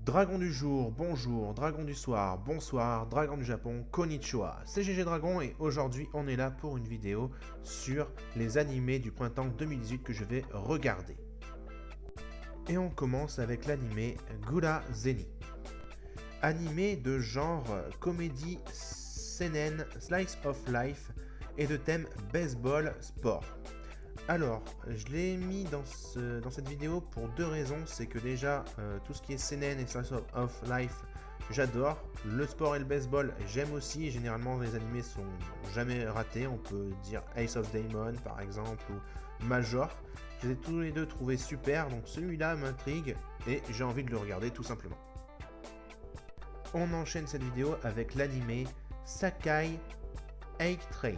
Dragon du jour, bonjour, dragon du soir, bonsoir, dragon du Japon, konnichiwa. C'est GG Dragon et aujourd'hui on est là pour une vidéo sur les animés du printemps 2018 que je vais regarder. Et on commence avec l'animé Gura Zeni. Animé de genre comédie seinen, slice of life et de thème baseball sport. Alors, je l'ai mis dans cette vidéo pour deux raisons. C'est que déjà, tout ce qui est seinen et slice of life, j'adore. Le sport et le baseball, j'aime aussi. Généralement, les animés sont jamais ratés. On peut dire Ace of Diamond, par exemple, ou Major. Je les ai tous les deux trouvés super, donc celui-là m'intrigue et j'ai envie de le regarder tout simplement. On enchaîne cette vidéo avec l'animé Sakai Eight Trade.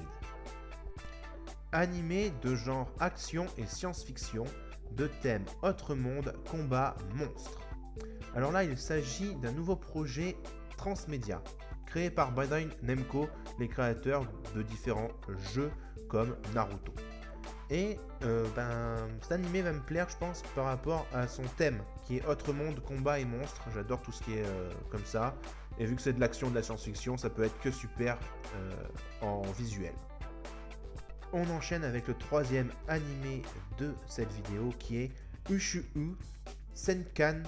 Animé de genre action et science-fiction, de thème autre monde, combat, monstre. Alors là, il s'agit d'un nouveau projet transmédia, créé par Bandai Namco, les créateurs de différents jeux comme Naruto. Et cet animé va me plaire, je pense, par rapport à son thème, qui est autre monde, combat et monstre. J'adore tout ce qui est comme ça. Et vu que c'est de l'action, de la science-fiction, ça peut être que super en visuel. On enchaîne avec le troisième animé de cette vidéo qui est Ushuu Senkan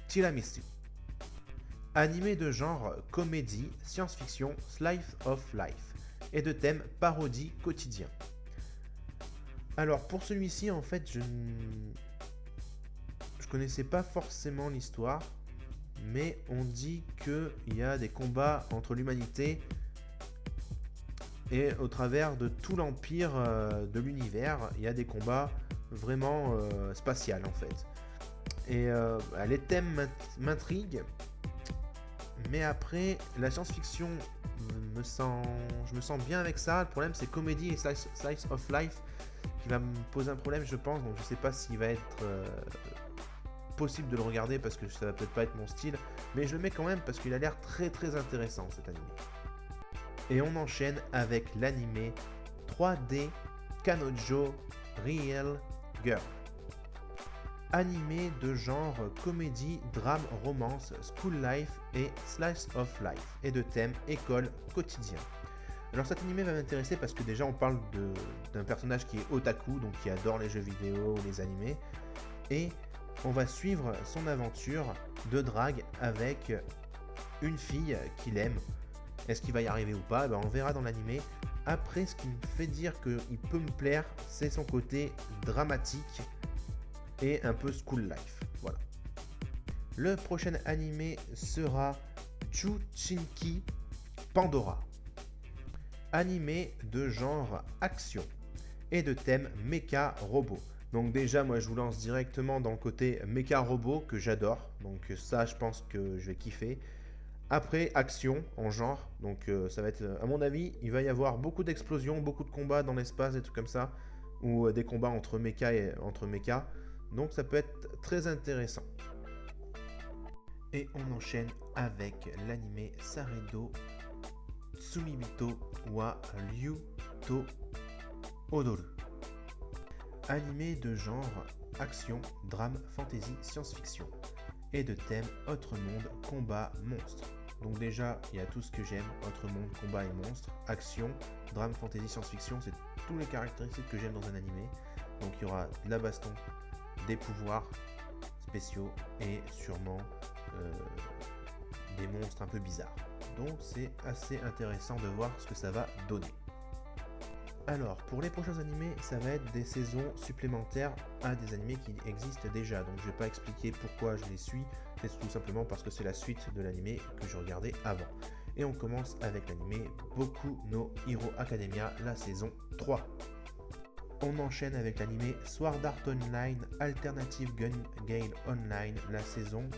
Tiramisu. Animé de genre comédie, science-fiction, slice of life et de thème parodie quotidien. Alors pour celui-ci en fait je connaissais pas forcément l'histoire, mais on dit qu'il y a des combats entre l'humanité et au travers de tout l'empire de l'univers, il y a des combats vraiment spatials en fait. Et les thèmes m'intriguent, mais après la science-fiction, je me sens bien avec ça. Le problème c'est comédie et slice of life qui va me poser un problème je pense, donc je sais pas s'il va être possible de le regarder parce que ça va peut-être pas être mon style, mais je le mets quand même parce qu'il a l'air très intéressant cet animé. Et on enchaîne avec l'animé 3D Kanojo Real Girl. Animé de genre comédie, drame, romance, school life et slice of life et de thème école quotidien. Alors cet animé va m'intéresser parce que déjà on parle d'un personnage qui est otaku, donc qui adore les jeux vidéo ou les animés, et on va suivre son aventure de drague avec une fille qu'il aime. Est-ce qu'il va y arriver ou pas? On verra dans l'animé. Après, ce qui me fait dire qu'il peut me plaire, c'est son côté dramatique et un peu school life. Voilà. Le prochain animé sera Chuchinki Pandora. Animé de genre action et de thème mecha robot. Donc déjà, moi je vous lance directement dans le côté mecha robot que j'adore. Donc ça, je pense que je vais kiffer. Après, action en genre, donc ça va être, à mon avis, il va y avoir beaucoup d'explosions, beaucoup de combats dans l'espace, des trucs comme ça, ou des combats entre mecha et entre mecha, donc ça peut être très intéressant. Et on enchaîne avec l'anime Saredo Tsumibito wa Ryu to Odoru. Animé de genre action, drame, fantasy, science-fiction et de thème autre monde, combat, monstre. Donc déjà, il y a tout ce que j'aime, autre monde, combat et monstre, action, drame, fantasy, science-fiction, c'est toutes les caractéristiques que j'aime dans un animé. Donc il y aura de la baston, des pouvoirs spéciaux et sûrement des monstres un peu bizarres. Donc c'est assez intéressant de voir ce que ça va donner. Alors, pour les prochains animés, ça va être des saisons supplémentaires à des animés qui existent déjà. Donc, je ne vais pas expliquer pourquoi je les suis. C'est tout simplement parce que c'est la suite de l'animé que je regardais avant. Et on commence avec l'animé Boku no Hero Academia, la saison 3. On enchaîne avec l'animé Sword Art Online Alternative Gun Game Online, la saison,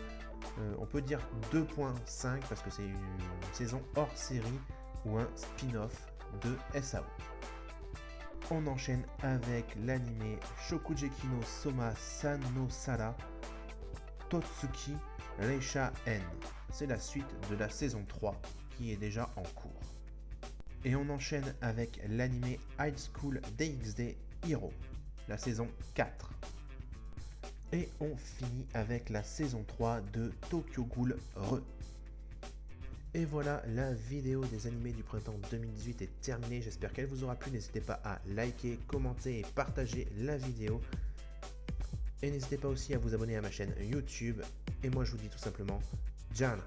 on peut dire 2.5 parce que c'est une saison hors série ou un spin-off de SAO. On enchaîne avec l'anime Shokugeki no Soma San no Sara Totsuki Reisha N. C'est la suite de la saison 3 qui est déjà en cours. Et on enchaîne avec l'anime High School DxD Hero, la saison 4. Et on finit avec la saison 3 de Tokyo Ghoul Re. Et voilà, la vidéo des animés du printemps 2018 est terminée. J'espère qu'elle vous aura plu. N'hésitez pas à liker, commenter et partager la vidéo. Et n'hésitez pas aussi à vous abonner à ma chaîne YouTube. Et moi je vous dis tout simplement, Jan.